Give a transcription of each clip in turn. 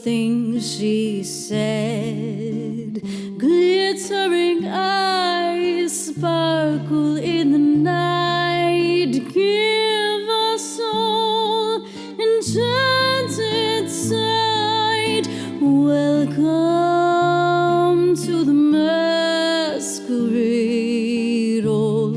things she said. Glittering eyes sparkle in the night. Give us all enchanted sight. Welcome to the masquerade. All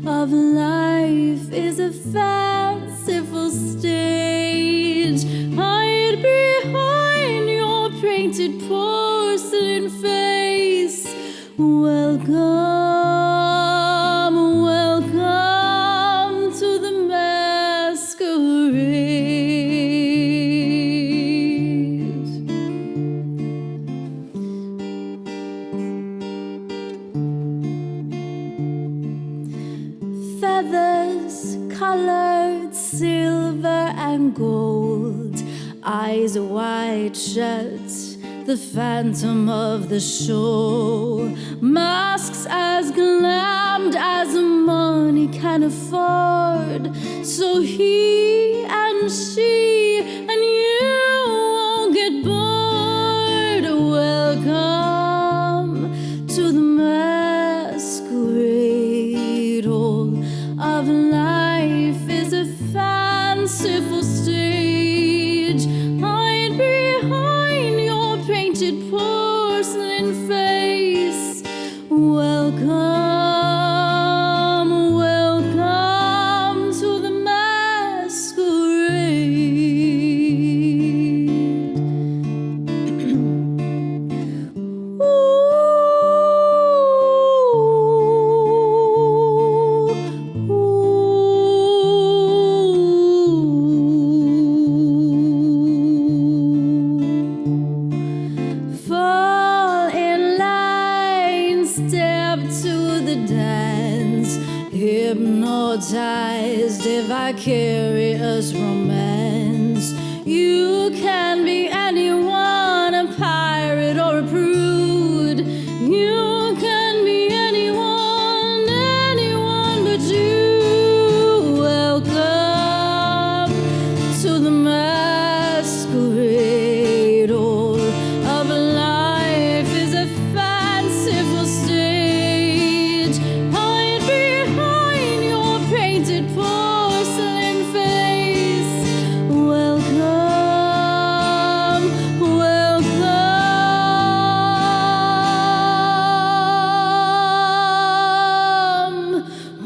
of life is a fanciful stage. Hide behind your painted porcelain face. Welcome, welcome to the masquerade. Feathers colored silver and gold, eyes wide shut, the phantom of the show. Masks as glammed as money can afford. So he and she and you won't get bored. Welcome to the masquerade. All of life is a fanciful stage. Hide behind your painted porcelain face. Welcome, welcome to the masquerade. Fall in line, step to the dance. Hypnotized, vicarious romance. You can be anyone, a pirate or a prude. You can be anyone, anyone but you. Welcome to the masquerade. All of life is a fanciful stage. Hide behind your painted porcelain face. Welcome, welcome,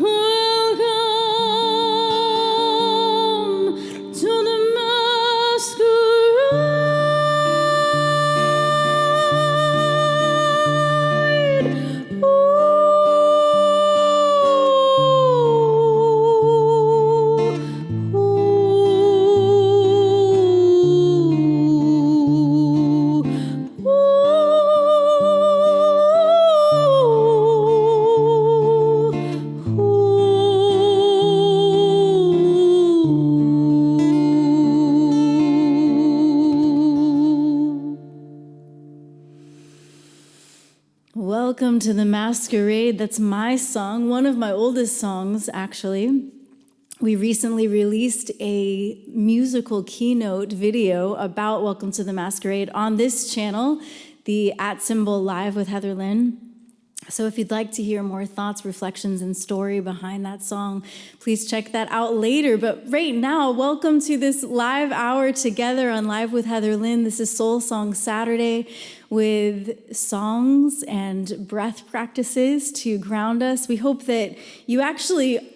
welcome to the masquerade. Welcome to the masquerade. That's my song, one of my oldest songs, actually. We recently released a musical keynote video about Welcome to the Masquerade on this channel, the @Live with Heatherlyn. So if you'd like to hear more thoughts, reflections, and story behind that song, please check that out later. But right now, welcome to this live hour together on Live with Heatherlyn. This is Soul Song Saturday with songs and breath practices to ground us. We hope that you actually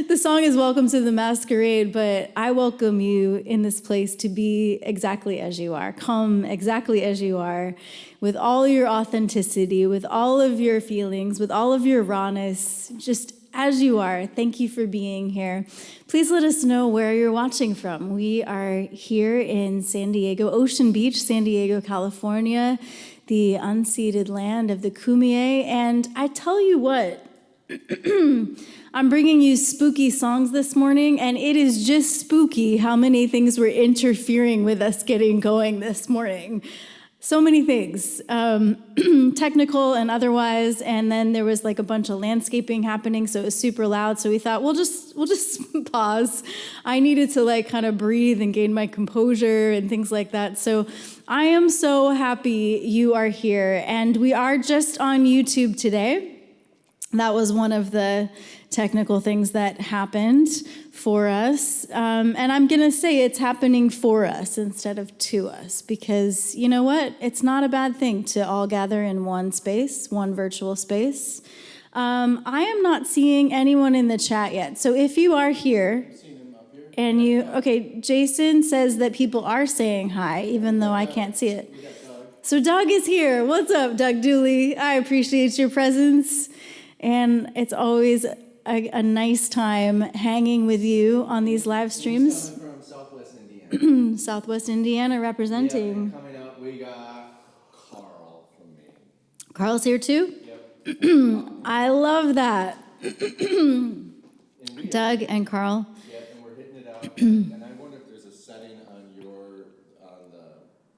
the song is Welcome to the Masquerade, but I welcome you in this place to be exactly as you are. Come exactly as you are, with all your authenticity, with all of your feelings, with all of your rawness, just as you are. Thank you for being here. Please let us know where you're watching from. We are here in San Diego, Ocean Beach, San Diego, California, the unceded land of the Kumeyaay. And I tell you what, I'm bringing you spooky songs this morning, and it is just spooky how many things were interfering with us getting going this morning. so many things, technical and otherwise. And then there was like a bunch of landscaping happening, so it was super loud. So we thought we'll just pause. I needed to like kind of breathe and gain my composure and things like that. So I am so happy you are here, and we are just on YouTube today. That was one of the technical things that happened for us. And I'm going to say it's happening for us instead of to us, because you know what? It's not a bad thing to all gather in one space, one virtual space. I am not seeing anyone in the chat yet. So if you are here, and okay, Jason says that people are saying hi, even though I can't see it. So Doug is here. What's up, Doug Dooley? I appreciate your presence. And it's always a nice time hanging with you on these live streams. He's coming from Southwest Indiana. Southwest Indiana representing. Yeah, coming up, we got Carl from Maine. Carl's here too? Yep. I love that. Doug and Carl. Yeah, and we're hitting it out. And I wonder if there's a setting on the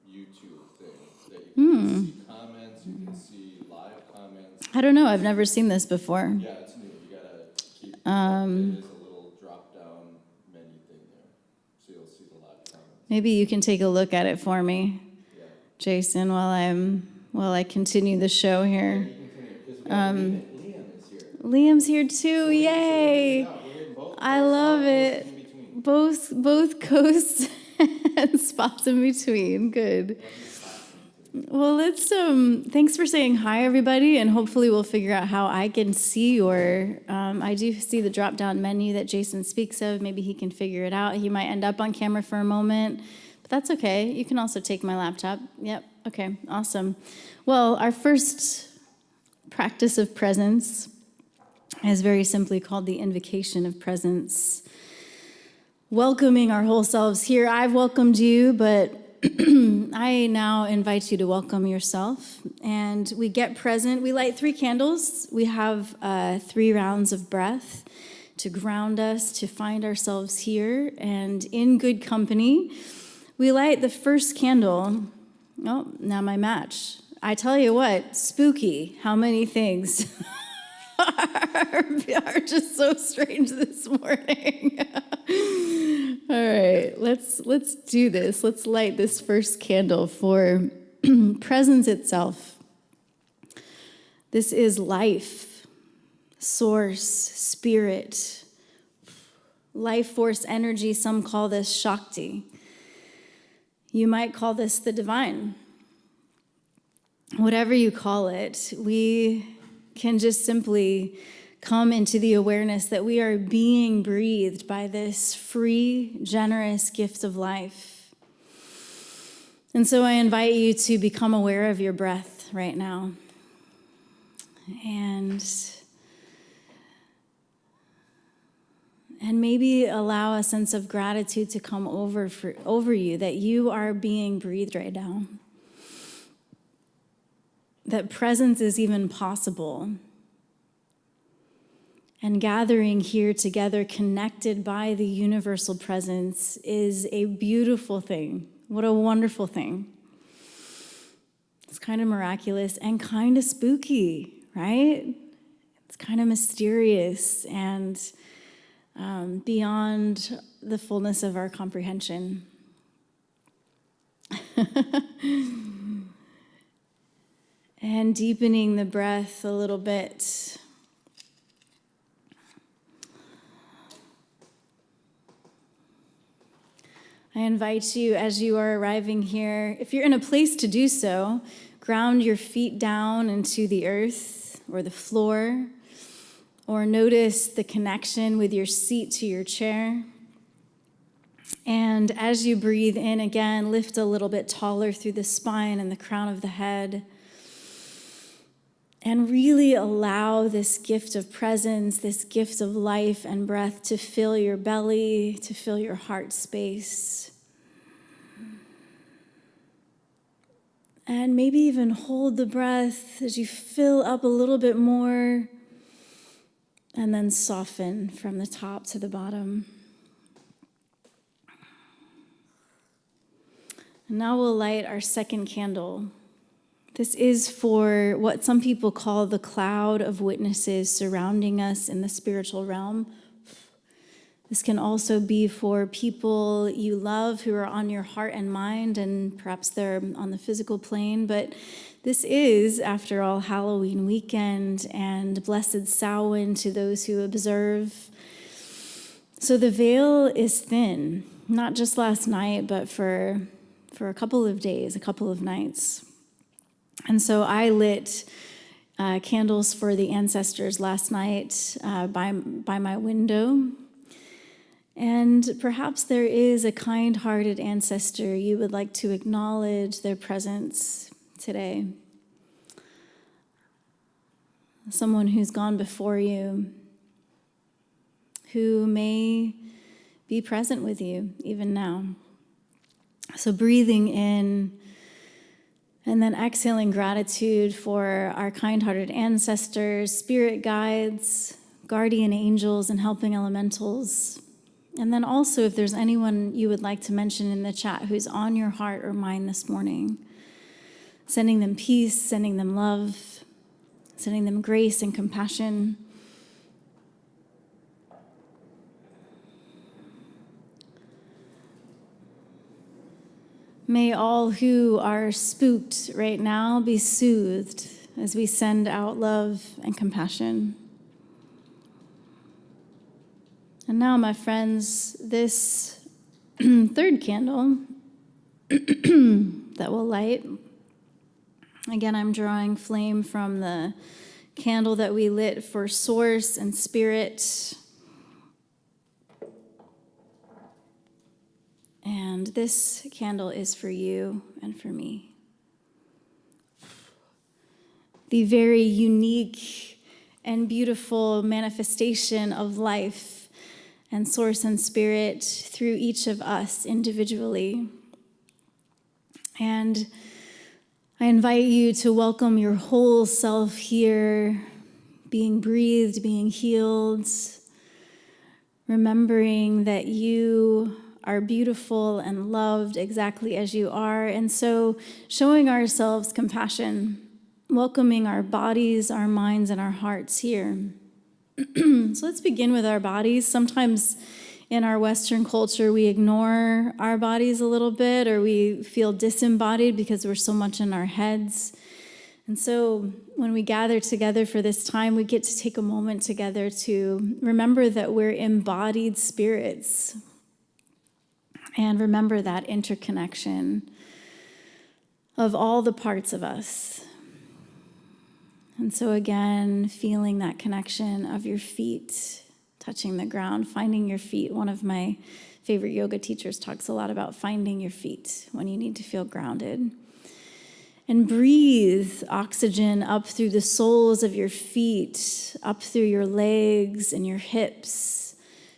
YouTube thing that you can see comments, you can see live comments. I don't know. I've never seen this before. Yeah, it's new. You gotta keep. There's a little drop-down menu thing there, so you'll see the live comments. Maybe you can take a look at it for me, Yeah. Jason, while I continue the show here. You can continue, because Liam is here. Liam's here too. Yay! Both I love it. in between. Both coasts and spots in between. Good. Well, let's thanks for saying hi, everybody, and hopefully we'll figure out how I can see your I do see the drop-down menu that Jason speaks of. Maybe he can figure it out. He might end up on camera for a moment, but that's okay. You can also take my laptop. Yep. Okay. Awesome. Well, our first practice of presence is very simply called the Invocation of Presence. Welcoming our whole selves here. I've welcomed you, but I now invite you to welcome yourself. And we get present. We light 3 candles. We have 3 rounds of breath to ground us, to find ourselves here and in good company. We light the first candle. Oh, now my match. I tell you what, spooky, how many things are just so strange this morning. All right, let's do this. Let's light this first candle for presence itself. This is life, source, spirit, life force energy. Some call this Shakti. You might call this the divine. Whatever you call it, we can just simply come into the awareness that we are being breathed by this free, generous gift of life. And so I invite you to become aware of your breath right now. And maybe allow a sense of gratitude to come over you, that you are being breathed right now. That presence is even possible. And gathering here together, connected by the universal presence, is a beautiful thing. What a wonderful thing. It's kind of miraculous and kind of spooky, right? It's kind of mysterious and beyond the fullness of our comprehension. And deepening the breath a little bit. I invite you, as you are arriving here, if you're in a place to do so, ground your feet down into the earth or the floor, or notice the connection with your seat to your chair. And as you breathe in again, lift a little bit taller through the spine and the crown of the head. And really allow this gift of presence, this gift of life and breath to fill your belly, to fill your heart space. And maybe even hold the breath as you fill up a little bit more, and then soften from the top to the bottom. And now we'll light our second candle. This is for what some people call the cloud of witnesses surrounding us in the spiritual realm. This can also be for people you love who are on your heart and mind, and perhaps they're on the physical plane. But this is, after all, Halloween weekend and Blessed Samhain to those who observe. So the veil is thin, not just last night, but for a couple of days, a couple of nights. And so I lit candles for the ancestors last night by my window. And perhaps there is a kind-hearted ancestor you would like to acknowledge their presence today. Someone who's gone before you, who may be present with you even now. So breathing in and then exhaling gratitude for our kind-hearted ancestors, spirit guides, guardian angels, and helping elementals. And then also, if there's anyone you would like to mention in the chat who's on your heart or mind this morning, sending them peace, sending them love, sending them grace and compassion. May all who are spooked right now be soothed as we send out love and compassion. And now, my friends, this third candle that will light, again, I'm drawing flame from the candle that we lit for Source and Spirit. And this candle is for you and for me. The very unique and beautiful manifestation of life and Source and Spirit through each of us individually. And I invite you to welcome your whole self here, being breathed, being healed, remembering that you are beautiful and loved exactly as you are. And so showing ourselves compassion, welcoming our bodies, our minds, and our hearts here. So let's begin with our bodies. Sometimes in our Western culture, we ignore our bodies a little bit, or we feel disembodied because we're so much in our heads. And so when we gather together for this time, we get to take a moment together to remember that we're embodied spirits and remember that interconnection of all the parts of us. And so again, feeling that connection of your feet touching the ground, finding your feet. One of my favorite yoga teachers talks a lot about finding your feet when you need to feel grounded. And breathe oxygen up through the soles of your feet, up through your legs and your hips,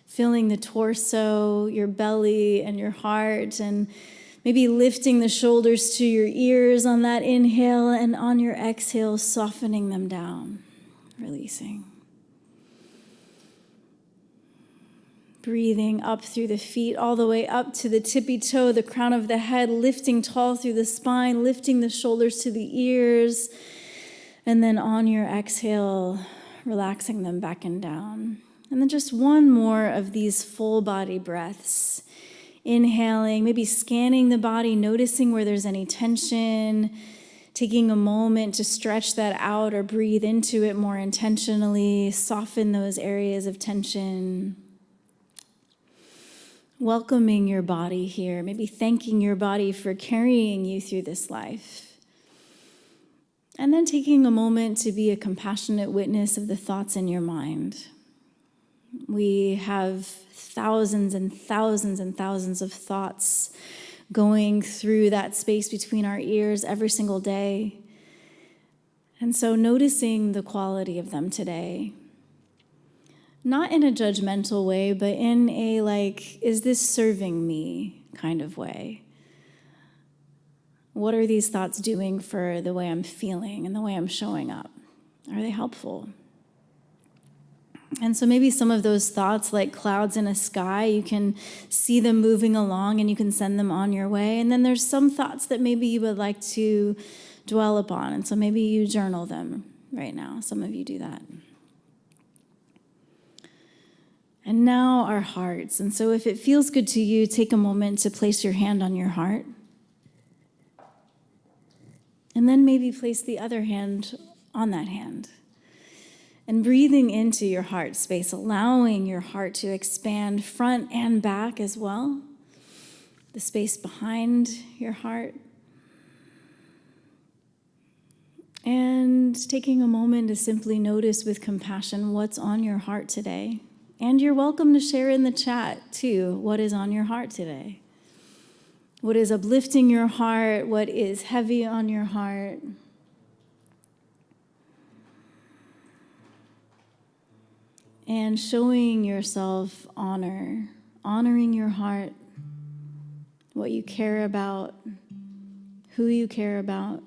filling the torso, your belly, and your heart, and maybe lifting the shoulders to your ears on that inhale, and on your exhale, softening them down, releasing. Breathing up through the feet, all the way up to the tippy toe, the crown of the head, lifting tall through the spine, lifting the shoulders to the ears, and then on your exhale, relaxing them back and down. And then just one more of these full body breaths. Inhaling, maybe scanning the body, noticing where there's any tension, taking a moment to stretch that out or breathe into it more intentionally, soften those areas of tension. Welcoming your body here, maybe thanking your body for carrying you through this life. And then taking a moment to be a compassionate witness of the thoughts in your mind. We have thousands and thousands and thousands of thoughts going through that space between our ears every single day. And so noticing the quality of them today. Not in a judgmental way, but in a is this serving me kind of way? What are these thoughts doing for the way I'm feeling and the way I'm showing up? Are they helpful? And so maybe some of those thoughts, like clouds in a sky, you can see them moving along and you can send them on your way. And then there's some thoughts that maybe you would like to dwell upon. And so maybe you journal them right now. Some of you do that. And now our hearts. And so if it feels good to you, take a moment to place your hand on your heart. And then maybe place the other hand on that hand. And breathing into your heart space, allowing your heart to expand front and back as well. The space behind your heart. And taking a moment to simply notice with compassion what's on your heart today. And you're welcome to share in the chat too what is on your heart today. What is uplifting your heart? What is heavy on your heart? And showing yourself honor, honoring your heart, what you care about, who you care about.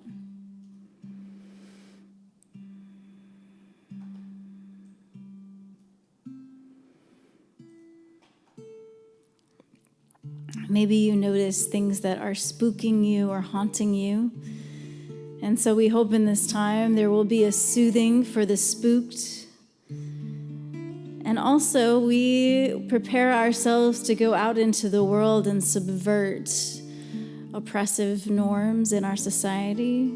Maybe you notice things that are spooking you or haunting you. And so we hope in this time there will be a soothing for the spooked. And also we prepare ourselves to go out into the world and subvert oppressive norms in our society.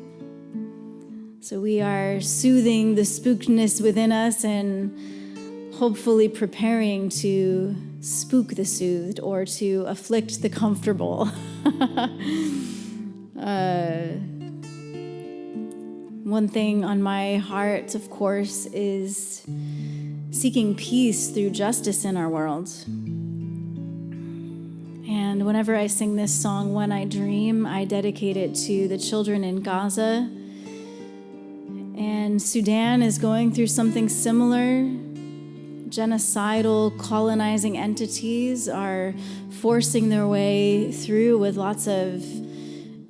So we are soothing the spookedness within us and hopefully preparing to spook the soothed or to afflict the comfortable. One thing on my heart, of course, is seeking peace through justice in our world. And whenever I sing this song, When I Dream, I dedicate it to the children in Gaza. And Sudan is going through something similar. Genocidal, colonizing entities are forcing their way through with lots of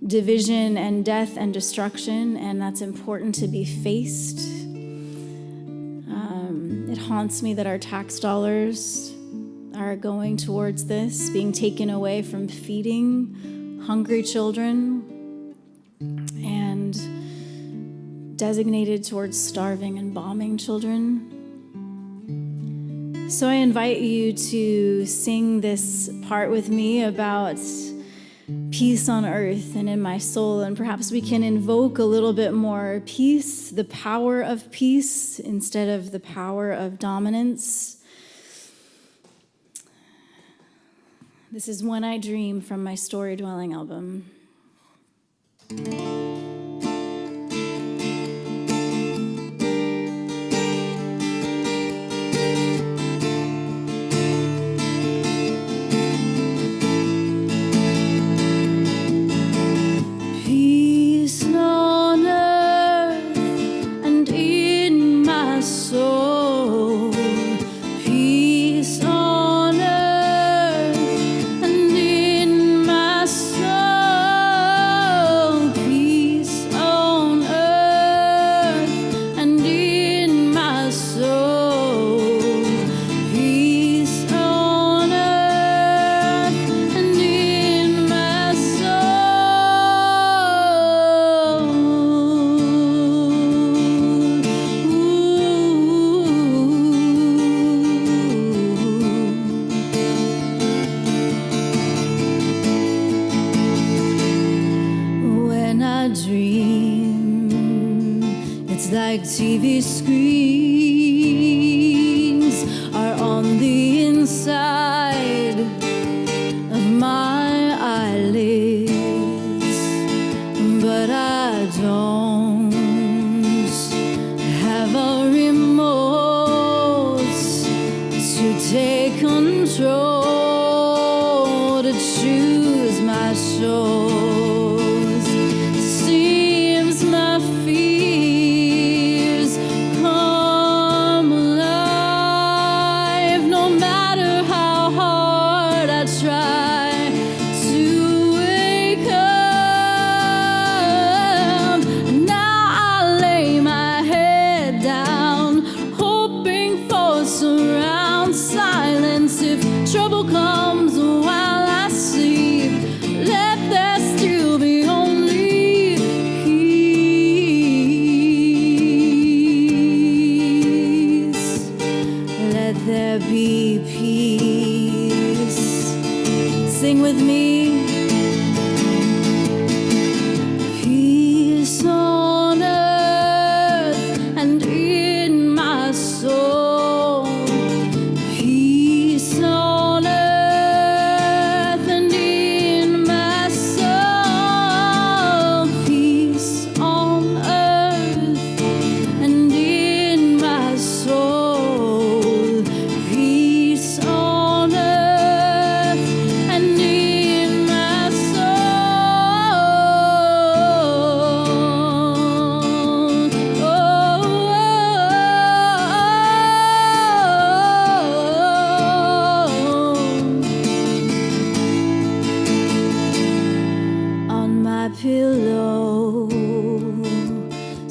division and death and destruction, and that's important to be faced. It haunts me that our tax dollars are going towards this, being taken away from feeding hungry children and designated towards starving and bombing children. So I invite you to sing this part with me about peace on earth and in my soul, and perhaps we can invoke a little bit more peace, the power of peace instead of the power of dominance. This is When I Dream from my Story Dwelling album. TV screens are on the inside of my eyelids, but I don't have a remote to take control, to choose my shows. Seems my fears come alive, no matter how hard I try to wake up. Now I lay my head down, hoping for surround silence if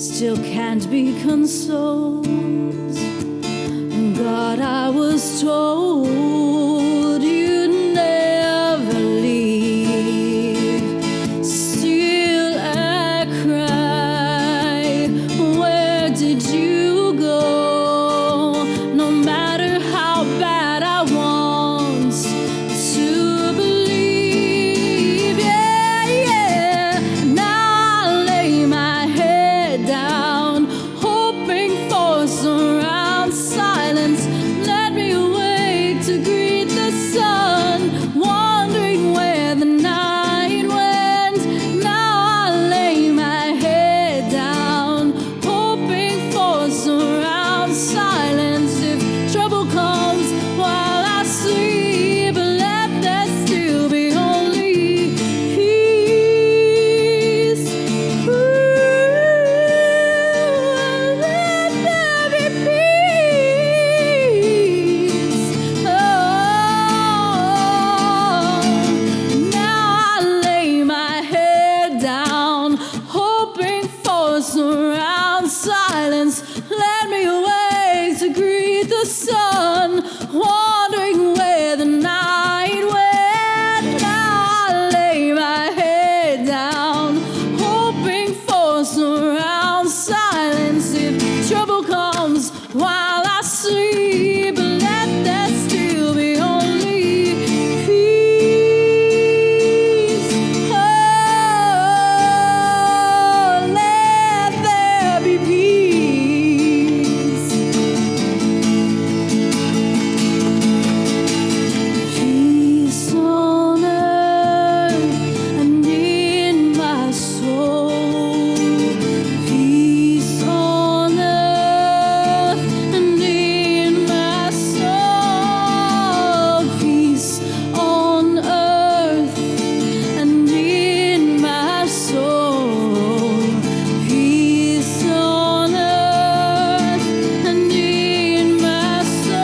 still can't be consoled. God, I was told you'd never leave. Still I cry, where did you go? No matter how bad I want to believe, yeah, yeah. Now I lay my head down, hoping for surround silence. Let me awake to greet the sun, wondering where the night went. Now I lay my head down, hoping for surround silence. If trouble comes while I sleep, let there still be only peace. Let there be peace. Oh, now I lay my head down, hoping for surround silence. Let me awake to greet the sun, wondering where the night went. Now I lay my head down, hoping for surround silence. If trouble comes while I sleep, let there still be only peace. Oh, let there be peace. Peace on earth and in my soul. Peace on earth and in my soul. Peace on earth and in my soul. Peace on earth and in my soul.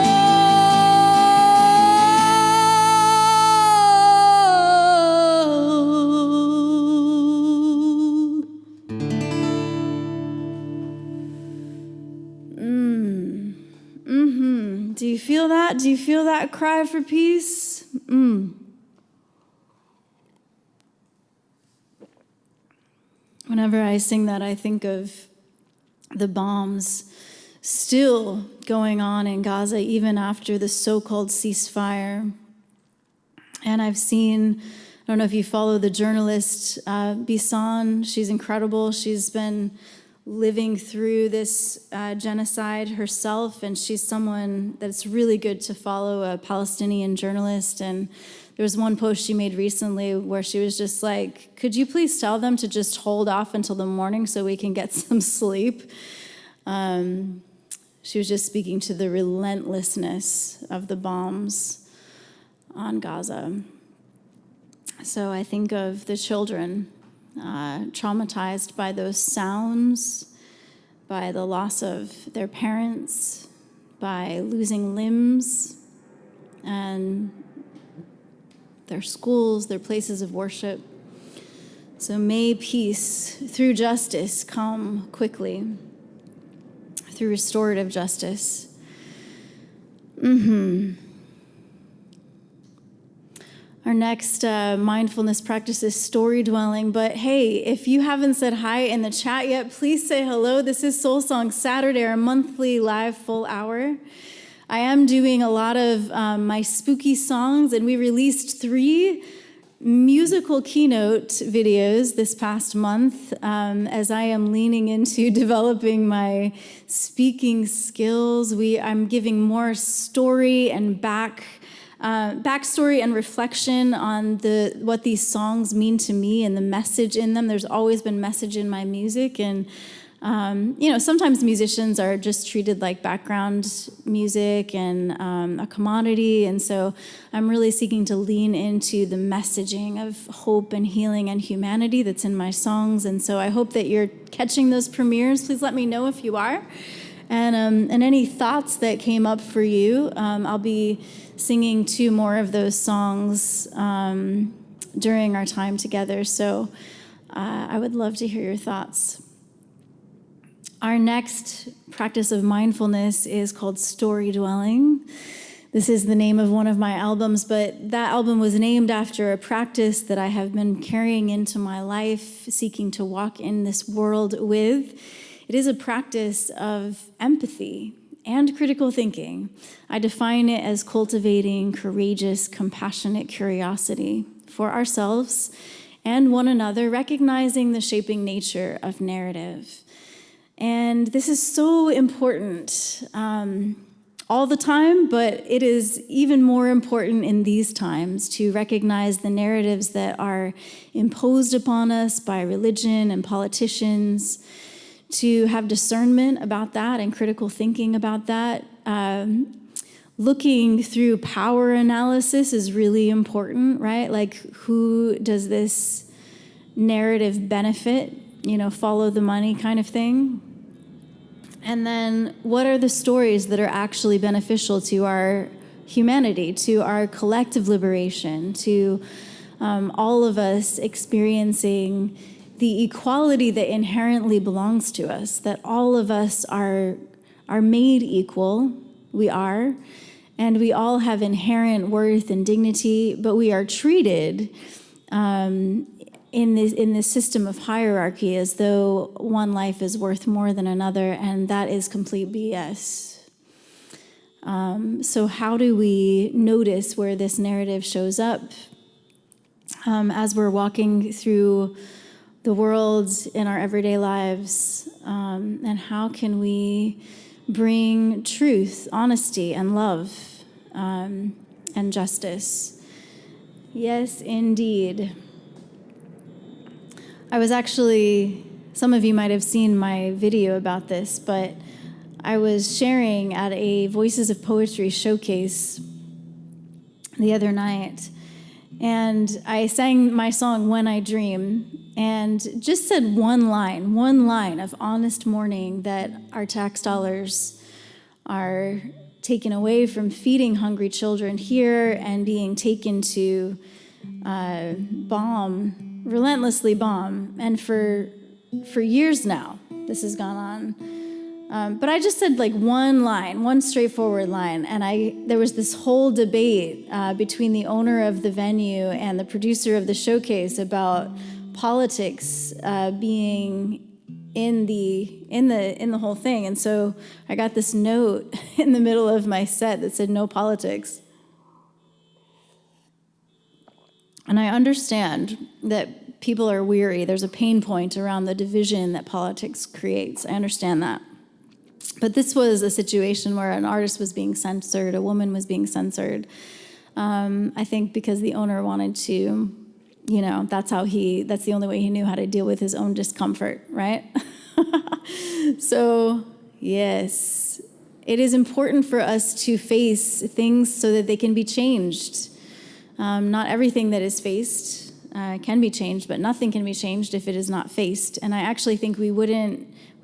Do you feel that? Do you feel that cry for peace? Whenever I sing that, I think of the bombs still going on in Gaza, even after the so-called ceasefire. And I've seen, I don't know if you follow the journalist Bisan. She's incredible. She's been living through this genocide herself, and she's someone that's really good to follow, a Palestinian journalist. And there was one post she made recently where she was just like, could you please tell them to just hold off until the morning so we can get some sleep? She was just speaking to the relentlessness of the bombs on Gaza. So I think of the children traumatized by those sounds, by the loss of their parents, by losing limbs, and their schools, their places of worship. So may peace through justice come quickly, through restorative justice. Our next mindfulness practice is story dwelling. But hey, if you haven't said hi in the chat yet, please say hello. This is Soul Song Saturday, our monthly live full hour. I am doing a lot of my spooky songs, and we released 3 musical keynote videos this past month as I am leaning into developing my speaking skills. I'm giving more story and backstory and reflection on what these songs mean to me and the message in them. There's always been message in my music, and sometimes musicians are just treated like background music and a commodity, and so I'm really seeking to lean into the messaging of hope and healing and humanity that's in my songs, and so I hope that you're catching those premieres. Please let me know if you are, and any thoughts that came up for you. I'll be singing 2 more of those songs during our time together, so I would love to hear your thoughts. Our next practice of mindfulness is called story dwelling. This is the name of one of my albums, but that album was named after a practice that I have been carrying into my life, seeking to walk in this world with. It is a practice of empathy and critical thinking. I define it as cultivating courageous, compassionate curiosity for ourselves and one another, recognizing the shaping nature of narrative. And this is so important all the time, but it is even more important in these times to recognize the narratives that are imposed upon us by religion and politicians, to have discernment about that and critical thinking about that. Looking through power analysis is really important, right? Like, who does this narrative benefit? Follow the money kind of thing. And then what are the stories that are actually beneficial to our humanity, to our collective liberation, to all of us experiencing the equality that inherently belongs to us, that all of us are made equal. We are, and we all have inherent worth and dignity, but we are treated in this system of hierarchy as though one life is worth more than another, and that is complete BS. So how do we notice where this narrative shows up as we're walking through the world in our everyday lives, and how can we bring truth, honesty, and love, and justice? Yes, indeed. I was actually, some of you might have seen my video about this, but I was sharing at a Voices of Poetry showcase the other night, and I sang my song, When I Dream, and just said one line of honest mourning that our tax dollars are taken away from feeding hungry children here and being taken to relentlessly bomb. And for years now, this has gone on. But I just said like one straightforward line. And there was this whole debate between the owner of the venue and the producer of the showcase about politics being in the whole thing. And so I got this note in the middle of my set that said, no politics. And I understand that people are weary. There's a pain point around the division that politics creates. I understand that. But this was a situation where an artist was being censored, a woman was being censored. I think because the owner wanted to, that's the only way he knew how to deal with his own discomfort, right? So, yes, it is important for us to face things so that they can be changed. Not everything that is faced can be changed, but nothing can be changed if it is not faced. And I actually think we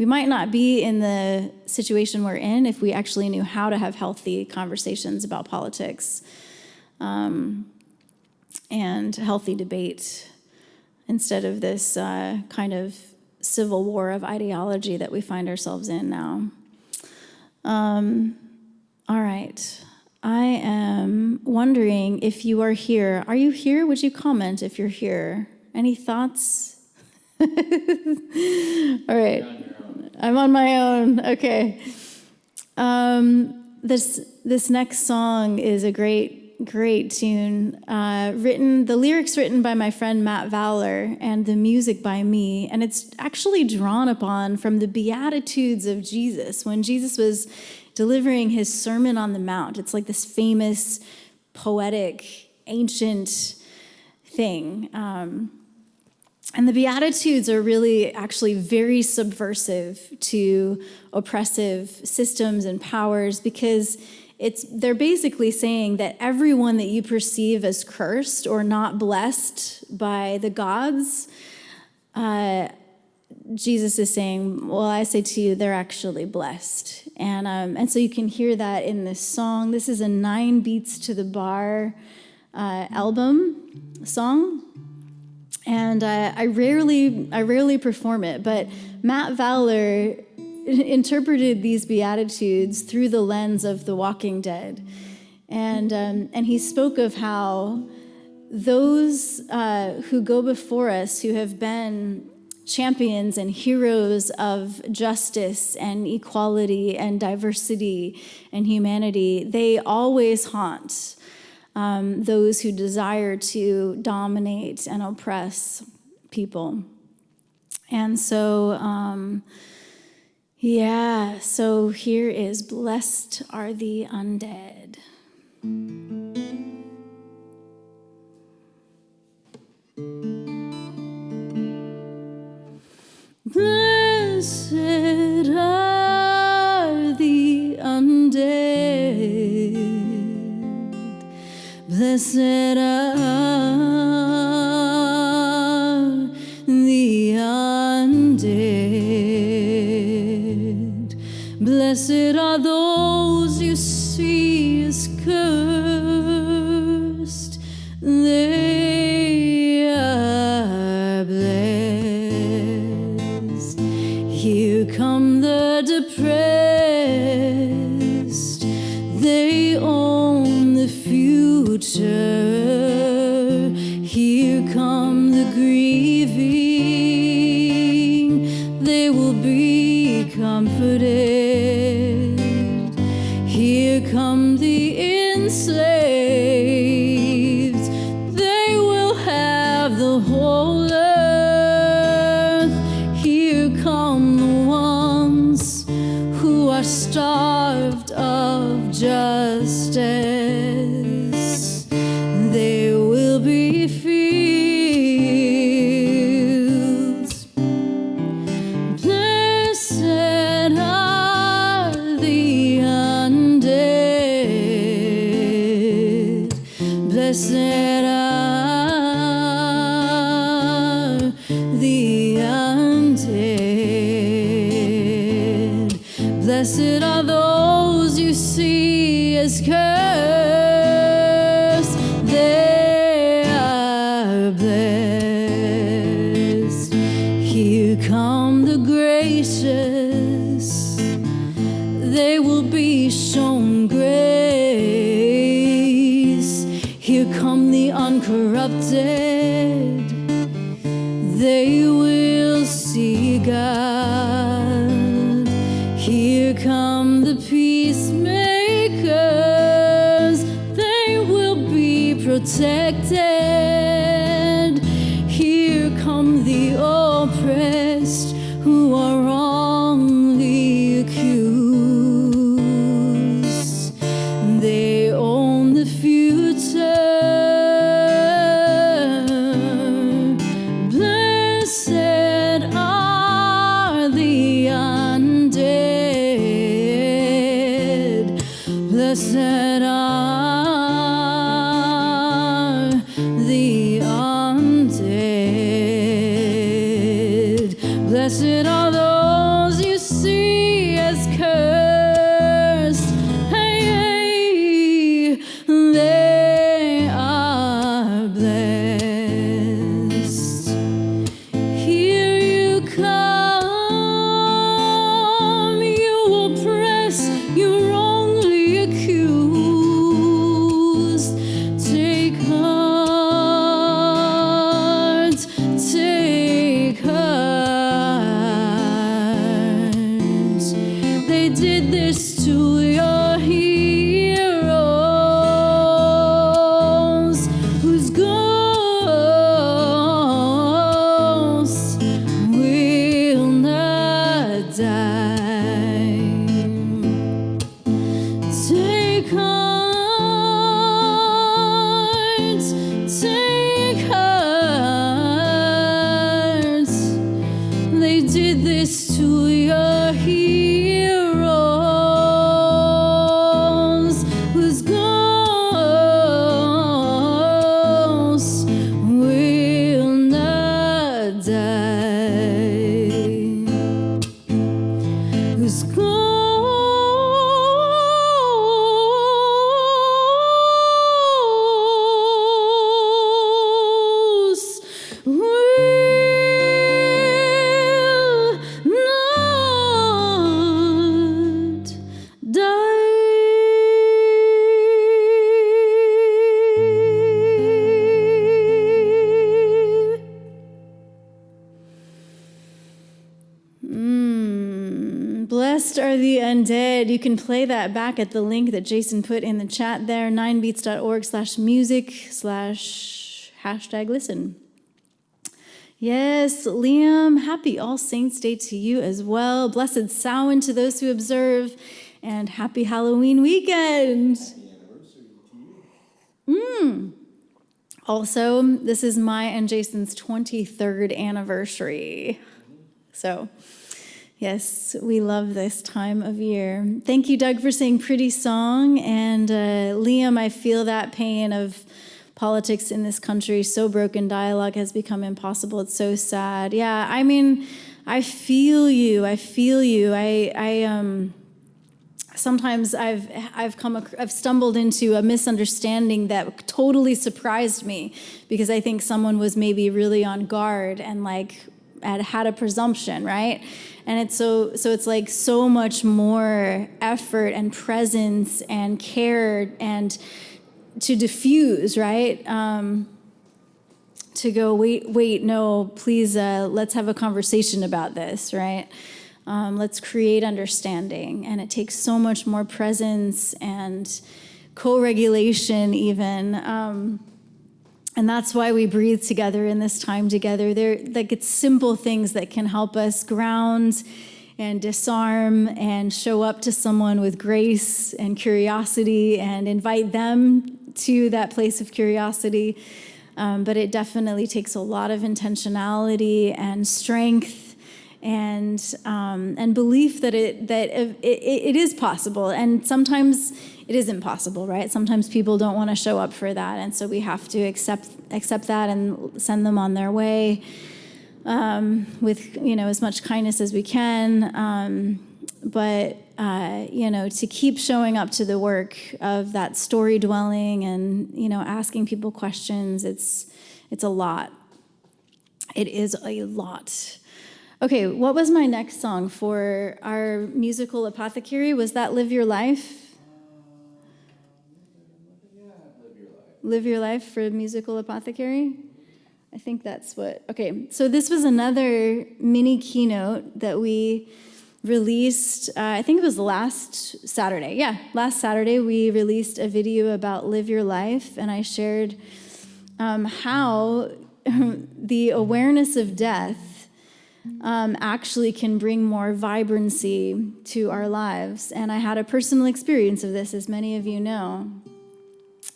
might not be in the situation we're in if we actually knew how to have healthy conversations about politics and healthy debate instead of this kind of civil war of ideology that we find ourselves in now. All right. I am wondering if you are here. Are you here? Would you comment if you're here? Any thoughts? All right. I'm on my own. Okay. This next song is a great tune. The lyrics written by my friend Matt Fowler and the music by me. And it's actually drawn upon from the Beatitudes of Jesus when Jesus was delivering his Sermon on the Mount. It's like this famous, poetic, ancient thing. And the Beatitudes are really actually very subversive to oppressive systems and powers because they're basically saying that everyone that you perceive as cursed or not blessed by the gods, Jesus is saying, well, I say to you, they're actually blessed. And so you can hear that in this song. This is a 9 Beats to the Bar album song. And I rarely perform it, but Matt Fowler interpreted these Beatitudes through the lens of The Walking Dead. And he spoke of how those who go before us, who have been champions and heroes of justice and equality and diversity and humanity, they always haunt those who desire to dominate and oppress people. And so, so here is Blessed Are the Undead. Blessed are the undead. Blessed are the undead. Blessed are those you see as cursed. They are blessed. Here come the depressed. They own the future. Here come the grieving. They will be comforted. Here come the enslaved. They will have the whole earth. Here come the ones who are starved of justice. They will be filled. Blessed are the undead. Blessed are the undead. Blessed are those you see as cursed. They are blessed. Here come the gracious. They will be shown grace. Here come the uncorrupted. They will see God. Here come the peacemakers. They will be protected. Here come the oppressed who are wrongly accused. They own the future. Blessed are the undead. Blessed are the undead. Blessed are those you see as cursed. Hey, they are blessed. Here you come, you oppress, you wrongly accused. Take heart, take heart. They did this to your heroes, whose ghosts will not die. Take heart, take heart. They did this to your heroes, whose ghosts will not die. Whose ghosts will not Blessed are the undead. You can play that back at the link that Jason put in the chat there, 9beats.org/music/#listen. Yes, Liam, happy All Saints Day to you as well. Blessed Samhain to those who observe, and happy Halloween weekend. Happy anniversary to you. Also, this is my and Jason's 23rd anniversary. So, yes, we love this time of year. Thank you, Doug, for saying pretty song. And Liam, I feel that pain of politics in this country. So broken, dialogue has become impossible. It's so sad. Yeah, I mean, I feel you. Sometimes I've stumbled into a misunderstanding that totally surprised me, because I think someone was maybe really on guard and like had a presumption, right? And it's so it's like so much more effort and presence and care and to diffuse, right? To go, wait, no, please, let's have a conversation about this, right? Let's create understanding. And it takes so much more presence and co-regulation even. And that's why we breathe together in this time together. It's simple things that can help us ground and disarm and show up to someone with grace and curiosity and invite them to that place of curiosity. But it definitely takes a lot of intentionality and strength and belief that it is possible. And sometimes it isn't possible, right? Sometimes people don't want to show up for that, and so we have to accept that and send them on their way with as much kindness as we can. But to keep showing up to the work of that story dwelling and asking people questions, it's a lot. It is a lot. Okay, what was my next song for our musical apothecary? Was that Live Your Life? Live Your Life for musical apothecary? I think that's what... Okay, so this was another mini keynote that we released, I think it was last Saturday. Yeah, last Saturday we released a video about Live Your Life, and I shared how the awareness of death actually can bring more vibrancy to our lives. And I had a personal experience of this, as many of you know.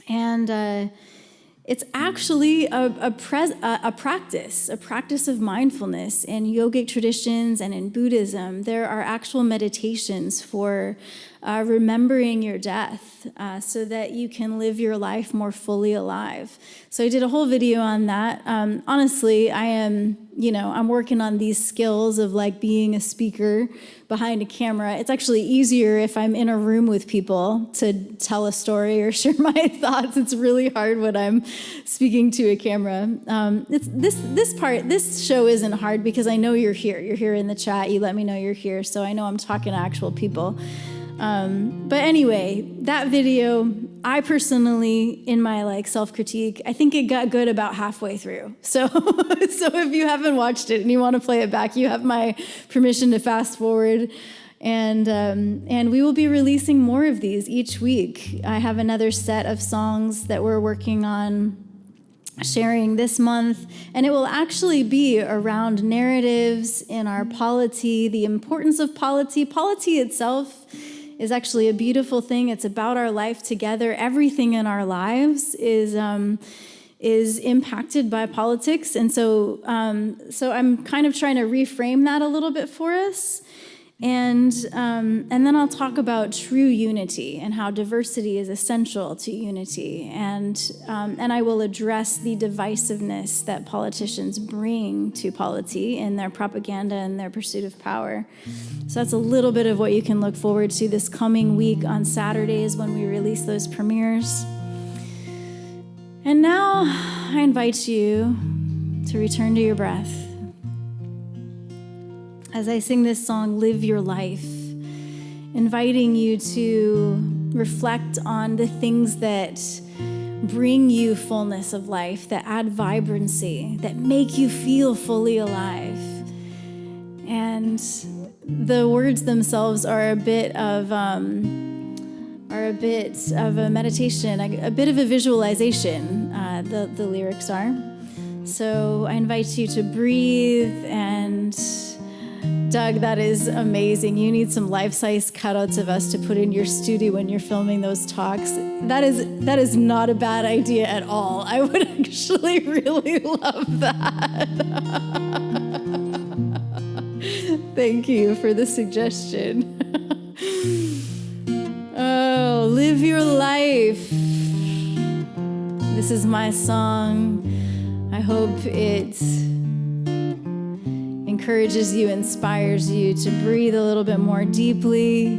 And it's actually a practice of mindfulness in yogic traditions and in Buddhism. There are actual meditations for remembering your death so that you can live your life more fully alive. So I did a whole video on that. Honestly, I'm working on these skills of like being a speaker behind a camera. It's actually easier if I'm in a room with people to tell a story or share my thoughts. It's really hard when I'm speaking to a camera. This show isn't hard because I know you're here. You're here in the chat. You let me know you're here, so I know I'm talking to actual people. But anyway, that video, I personally, in my self-critique, I think it got good about halfway through. So if you haven't watched it and you want to play it back, you have my permission to fast forward. And we will be releasing more of these each week. I have another set of songs that we're working on sharing this month, and it will actually be around narratives in our polity, the importance of polity. Polity itself is actually a beautiful thing. It's about our life together. Everything in our lives is impacted by politics, and so I'm kind of trying to reframe that a little bit for us, and then I'll talk about true unity and how diversity is essential to unity, and I will address the divisiveness that politicians bring to polity in their propaganda and their pursuit of power. So that's a little bit of what you can look forward to this coming week on Saturdays when we release those premieres. And now I invite you to return to your breath as I sing this song, Live Your Life, inviting you to reflect on the things that bring you fullness of life, that add vibrancy, that make you feel fully alive. And the words themselves are a bit of a meditation, a bit of a visualization. The lyrics are. So I invite you to breathe. And Doug, that is amazing. You need some life-size cutouts of us to put in your studio when you're filming those talks. That is not a bad idea at all. I would actually really love that. Thank you for the suggestion. Oh, live your life. This is my song. I hope it encourages you, inspires you to breathe a little bit more deeply,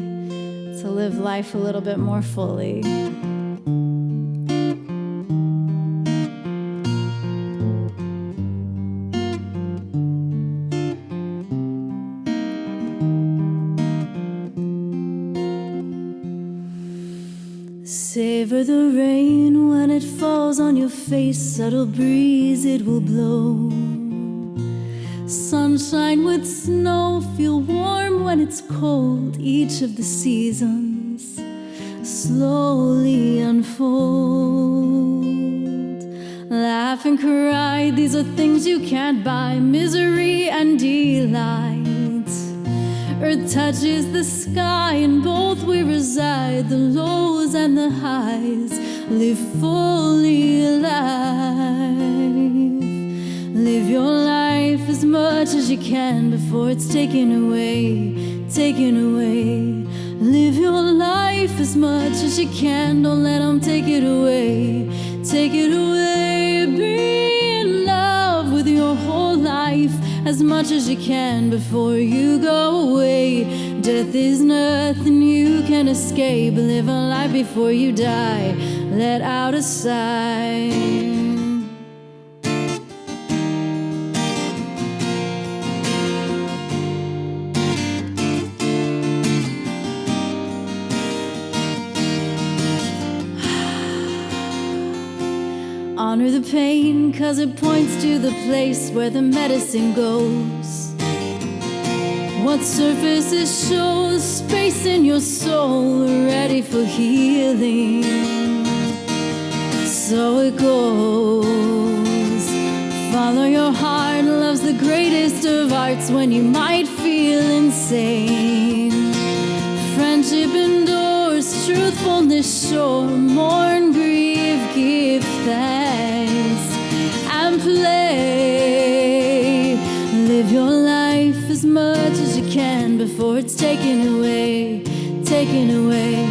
to live life a little bit more fully. Savor the rain when it falls on your face, subtle breeze it will blow. Sunshine with snow, feel warm when it's cold. Each of the seasons slowly unfold. Laugh and cry, these are things you can't buy. Misery and delight. Earth touches the sky, in both we reside. The lows and the highs, live fully alive. Live your life as much as you can before it's taken away, taken away. Live your life as much as you can, don't let them take it away, take it away. Be in love with your whole life as much as you can before you go away. Death is nothing you can escape. Live a life before you die. Let out a sigh. Honor the pain, 'cause it points to the place where the medicine goes. What surfaces shows space in your soul, ready for healing. So it goes. Follow your heart, love's the greatest of arts when you might feel insane. Friendship endures, truthfulness sure, mourn, grieve, give thanks, and play. Live your life as much as you can before it's taken away, taken away.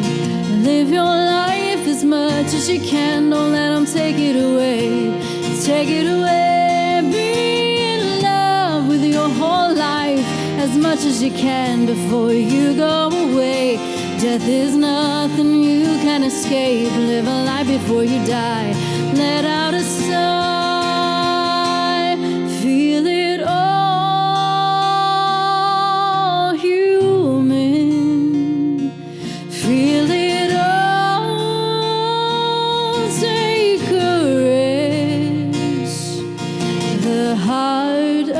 Live your life as much as you can, don't let them take it away, take it away. Be in love with your whole life as much as you can before you go away. Death is nothing you can escape. Live a life before you die. Let out a sigh. Feel it all, human. Feel it all. Take courage. The heart, a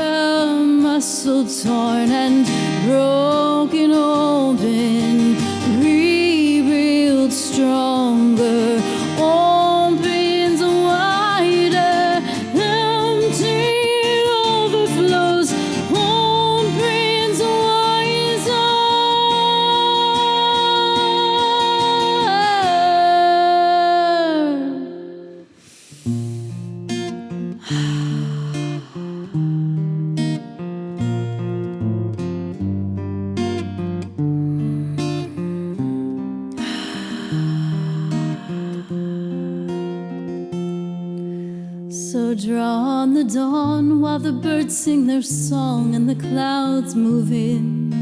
muscle torn and broken open, rebuild stronger, opens wider, empty overflows, opens wiser. So draw on the dawn while the birds sing their song and the clouds move in.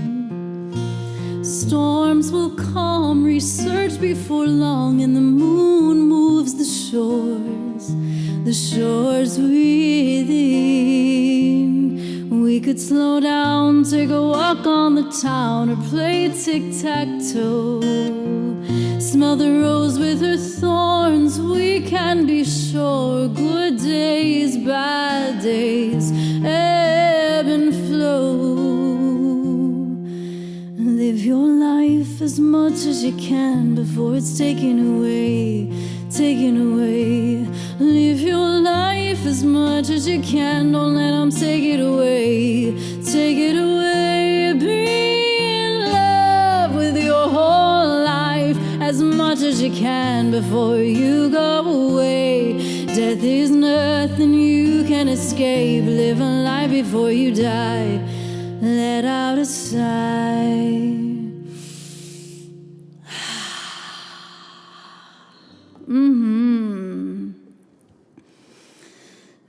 Storms will calm, resurge before long, and the moon moves the shores within. We could slow down, take a walk on the town, or play tic-tac-toe. Smell the rose with her thorns, we can be sure. Good days, bad days, ebb and flow. Live your life as much as you can before it's taken away, taken away. Live your life as much as you can, don't let them take it away, take it away. Be in love with your whole life as much as you can before you go away. Death is nothing you can escape. Live a life before you die. Let out a sigh.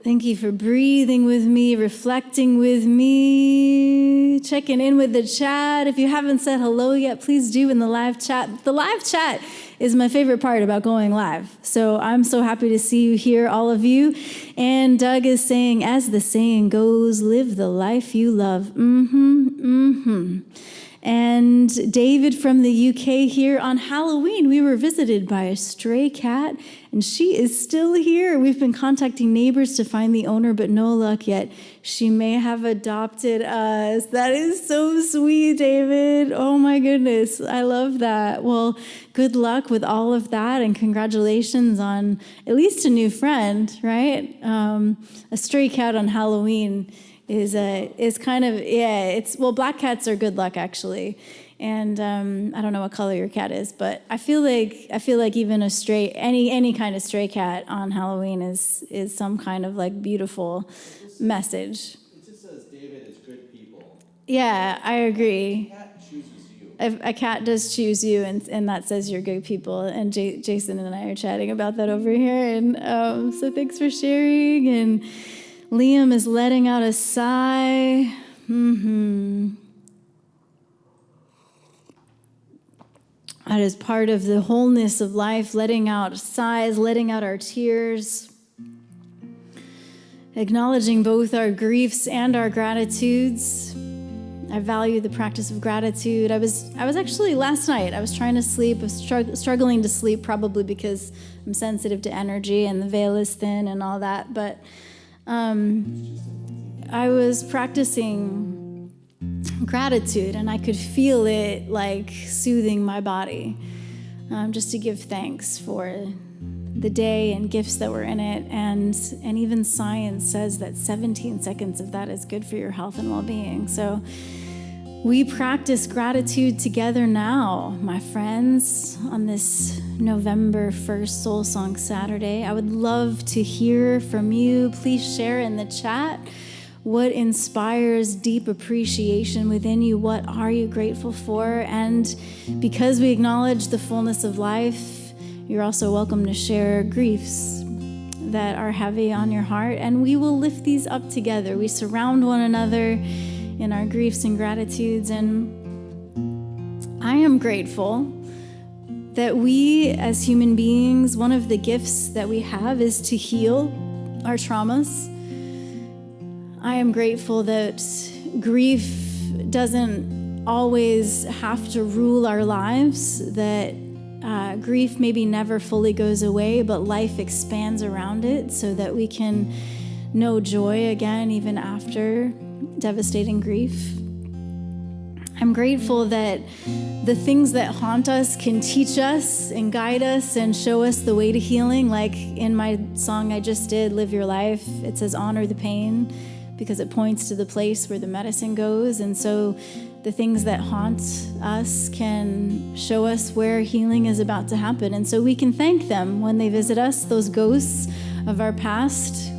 Thank you for breathing with me, reflecting with me, checking in with the chat. If you haven't said hello yet, please do in the live chat. The live chat is my favorite part about going live. So I'm so happy to see you here, all of you. And Doug is saying, as the saying goes, live the life you love. And David from the UK here, on Halloween, we were visited by a stray cat, and she is still here. We've been contacting neighbors to find the owner, but no luck yet. She may have adopted us. That is so sweet, David. Oh my goodness, I love that. Well, good luck with all of that, and congratulations on at least a new friend, right? A stray cat on Halloween is kind of, well, black cats are good luck, actually. And I don't know what color your cat is, but I feel like even a stray, any kind of stray cat on Halloween is some kind of like beautiful message. It just says David is good people. Yeah, I agree. A cat chooses you. A cat does choose you, and that says you're good people. And Jason and I are chatting about that over here. And so thanks for sharing. And Liam is letting out a sigh. That is part of the wholeness of life, letting out sighs, letting out our tears, acknowledging both our griefs and our gratitudes. I value the practice of gratitude. I was actually, last night, I was trying to sleep, I was struggling to sleep, probably because I'm sensitive to energy and the veil is thin and all that, but I was practicing gratitude, and I could feel it like soothing my body, just to give thanks for the day and gifts that were in it. And even science says that 17 seconds of that is good for your health and well-being. So we practice gratitude together now, my friends, on this November 1st Soul Song Saturday. I would love to hear from you. Please share in the chat what inspires deep appreciation within you. What are you grateful for? And because we acknowledge the fullness of life, you're also welcome to share griefs that are heavy on your heart, and we will lift these up together. We surround one another in our griefs and gratitudes, and I am grateful that we as human beings, one of the gifts that we have is to heal our traumas. I am grateful that grief doesn't always have to rule our lives, that grief maybe never fully goes away, but life expands around it so that we can know joy again even after devastating grief. I'm grateful that the things that haunt us can teach us and guide us and show us the way to healing. Like in my song I just did, Live Your Life, it says honor the pain because it points to the place where the medicine goes. And so the things that haunt us can show us where healing is about to happen. And so we can thank them when they visit us, those ghosts of our past.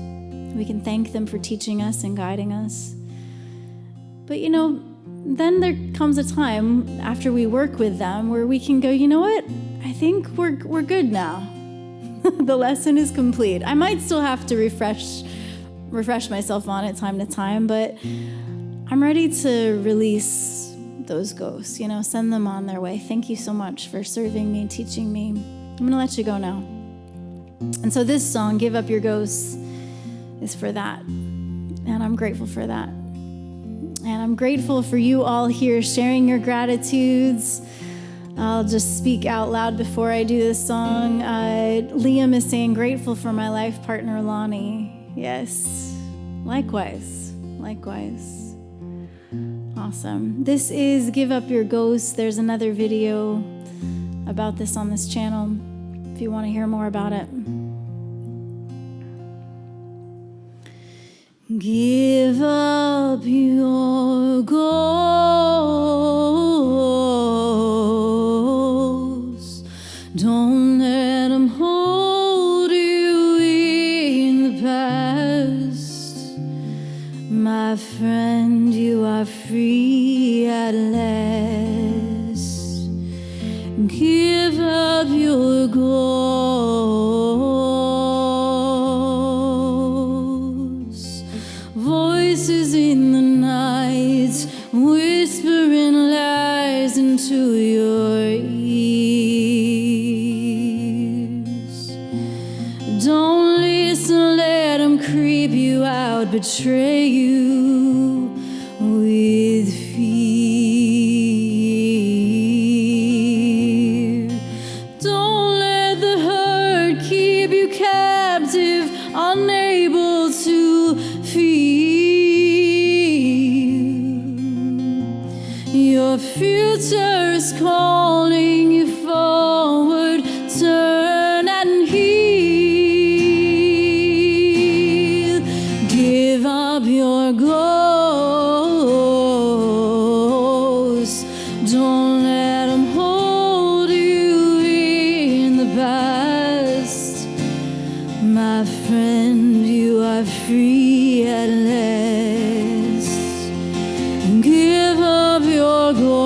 We can thank them for teaching us and guiding us. But then there comes a time after we work with them where we can go, you know what? I think we're good now. The lesson is complete. I might still have to refresh myself on it time to time, but I'm ready to release those ghosts, send them on their way. Thank you so much for serving me and teaching me. I'm going to let you go now. And so this song, Give Up Your Ghosts, is for that. And I'm grateful for that. And I'm grateful for you all here sharing your gratitudes. I'll just speak out loud before I do this song. Liam is saying, grateful for my life partner, Lonnie. Yes, likewise. Awesome. This is Give Up Your Ghost. There's another video about this on this channel if you want to hear more about it. Give up your ghost. Don't let them hold you in the past. My friend, you are free at last. Give up your ghost. Voices in the night whispering lies into your ears. Don't listen, let them creep you out, betray you with fear. Don't let the hurt keep you captive, unable to feel. Your future is calling you forward. Turn and heal. Give up your ghost. Don't let them hold you in the past. My friend, you are free at last. Give up your ghost.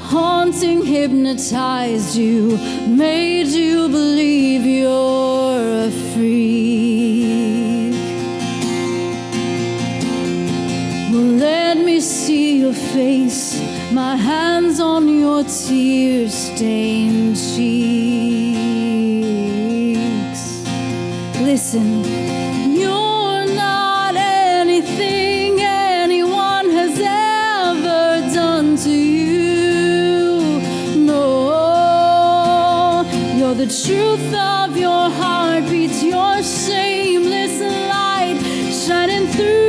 Haunting hypnotized you, made you believe you're a freak. Well, let me see your face, my hands on your tear-stained cheeks. Listen, you're not anything anyone has ever done to you. No, you're the truth of your heartbeat, your shameless light shining through.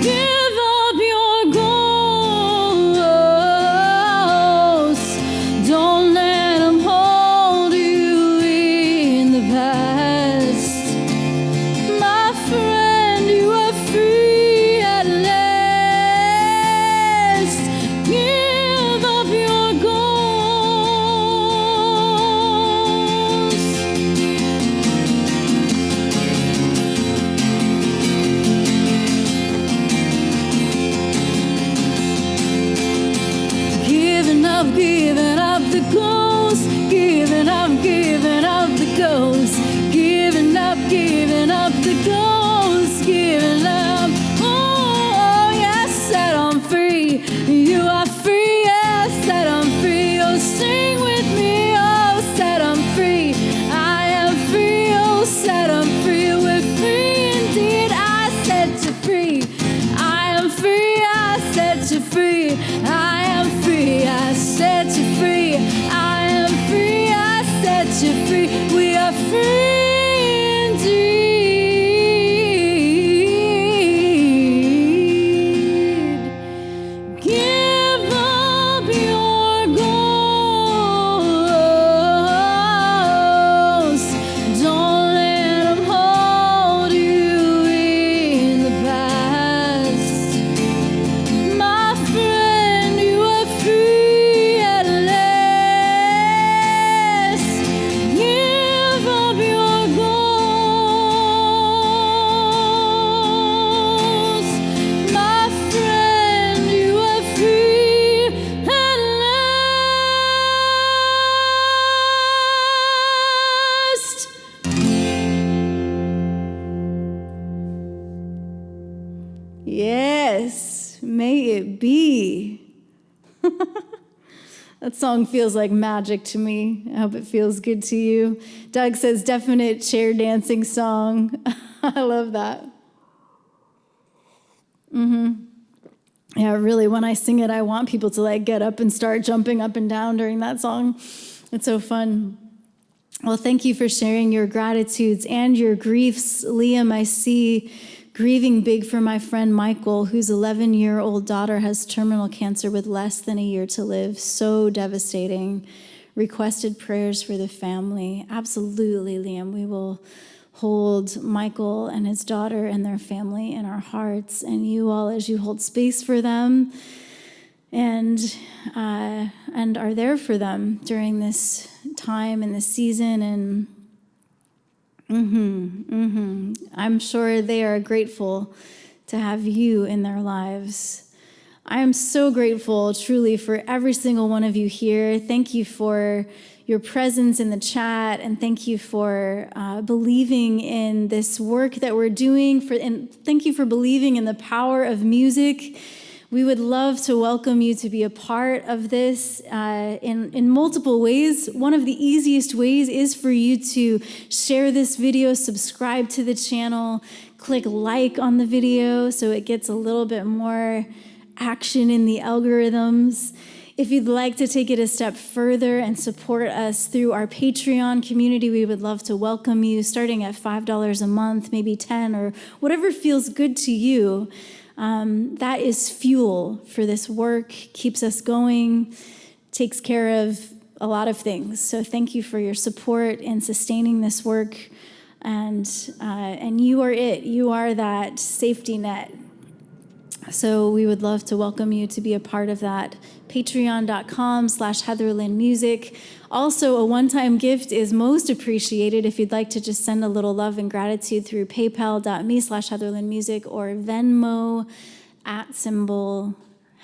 Give up your ghost. Don't let them hold you in the past. My friend, you are free at last. Give up your ghost. Giving up the ghost. Giving up the ghost. Giving up the ghost. Giving up. Oh, yes, set I'm free. You are free, yes, set I'm free. Oh, sing with me, oh, set I'm free. I am free, oh, set I'm free. We're free indeed, I set you free. I am free, I set you free. I am free, I set you free. I am free, I set you free. We are free indeed. Give up your ghost. Don't let them hold you in the past. My friend, you are free at last. Give up your ghost. My friend, you are free at last. Yes, may it be. That song feels like magic to me. I hope it feels good to you. Doug says, definite chair dancing song. I love that. Yeah, really, when I sing it, I want people to like get up and start jumping up and down during that song. It's so fun. Well, thank you for sharing your gratitudes and your griefs. Liam, I see grieving big for my friend Michael, whose 11-year-old daughter has terminal cancer with less than a year to live. So devastating. Requested prayers for the family. Absolutely, Liam. We will hold Michael and his daughter and their family in our hearts, and you all as you hold space for them and are there for them during this time and this season. And I'm sure they are grateful to have you in their lives. I am so grateful, truly, for every single one of you here. Thank you for your presence in the chat, and thank you for believing in this work that we're doing, and thank you for believing in the power of music. We would love to welcome you to be a part of this in multiple ways. One of the easiest ways is for you to share this video, subscribe to the channel, click like on the video so it gets a little bit more action in the algorithms. If you'd like to take it a step further and support us through our Patreon community, we would love to welcome you, starting at $5 a month, maybe $10, or whatever feels good to you. That is fuel for this work, keeps us going, takes care of a lot of things. So thank you for your support in sustaining this work. And you are it. You are that safety net. So we would love to welcome you to be a part of that. Patreon.com/Heatherlyn Music. Also, a one-time gift is most appreciated if you'd like to just send a little love and gratitude through paypal.me/Heatherlyn Music or Venmo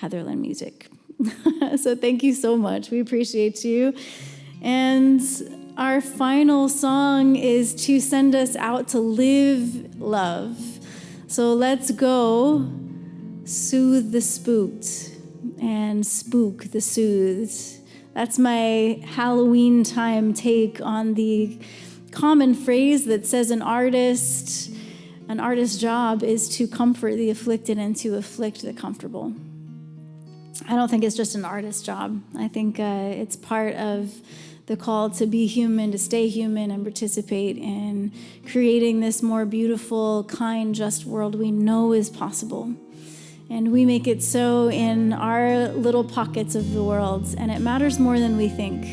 @Heatherlyn Music. So thank you so much. We appreciate you. And our final song is to send us out to live love. So let's go. Soothe the spooked and spook the soothed. That's my Halloween time take on the common phrase that says an artist's job is to comfort the afflicted and to afflict the comfortable. I don't think it's just an artist's job. I think it's part of the call to be human, to stay human, and participate in creating this more beautiful, kind, just world we know is possible. And we make it so in our little pockets of the world, and it matters more than we think.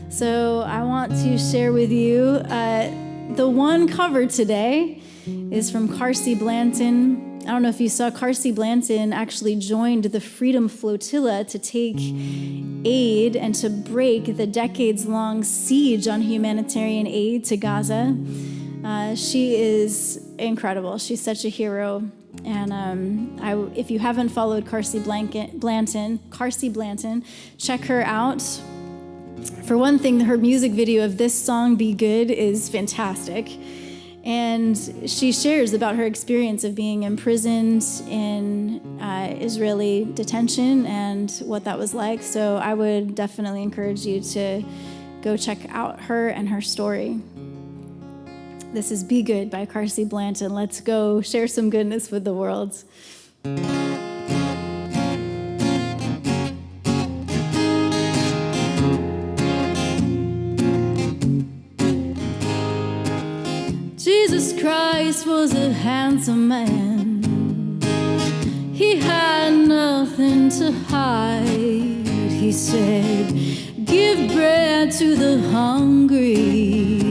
So I want to share with you, the one cover today is from Carsey Blanton. I don't know if you saw, Carsey Blanton actually joined the Freedom Flotilla to take aid and to break the decades-long siege on humanitarian aid to Gaza. She is incredible. She's such a hero. And if you haven't followed Carsey Blanton, check her out. For one thing, her music video of this song, Be Good, is fantastic. And she shares about her experience of being imprisoned in Israeli detention and what that was like. So I would definitely encourage you to go check out her and her story. This is Be Good by Carsey Blanton. Let's go share some goodness with the world. Jesus Christ was a handsome man. He had nothing to hide. He said, "Give bread to the hungry.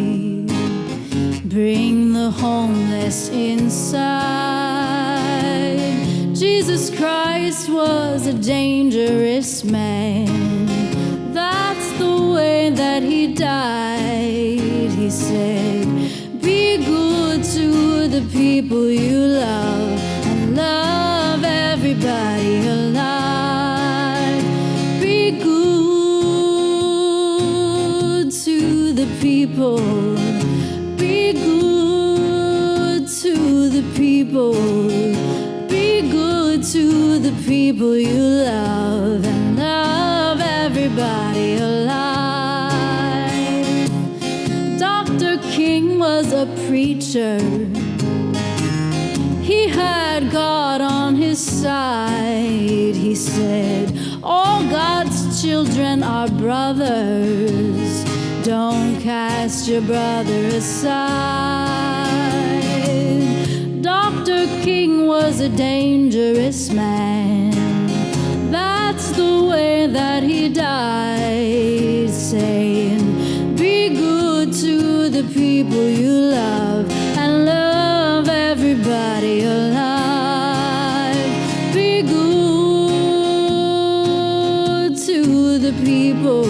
Bring the homeless inside." Jesus Christ was a dangerous man. That's the way that he died. He said, "Be good to the people you love and love everybody alive. Be good to the people. Be good to the people. Be good to the people you love and love everybody alive." Dr. King was a preacher. He had God on his side. He said, "All God's children are brothers. Don't cast your brother aside. Dr. King was a dangerous man. That's the way that he died, saying, be good to the people you love and love everybody alive. Be good to the people.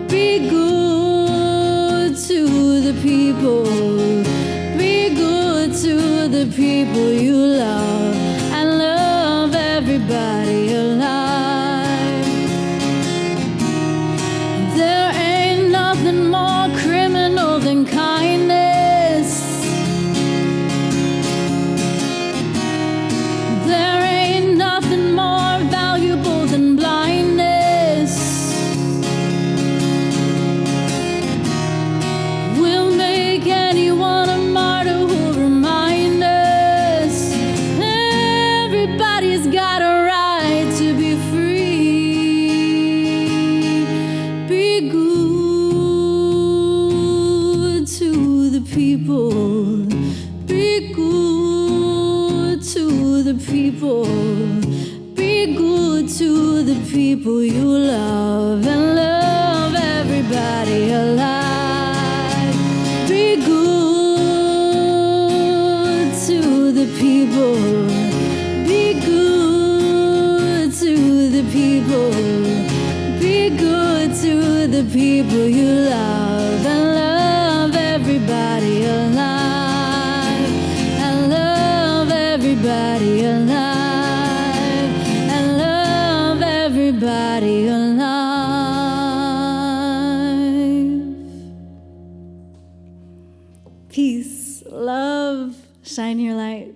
Be good to the people. Be good to the people you love and love everybody alive. There ain't nothing more criminal than kindness. There ain't nothing more valuable than blindness. We'll make anyone a martyr who'll remind us everybody's got a right to be free. Be good to the people. Be good to the people. Be good to the people you love and love everybody alive. Be good to the people. Be good to the people. Be good to the people you love and love everybody alive. And love everybody alive. And love everybody alive. Peace, love, shine your light.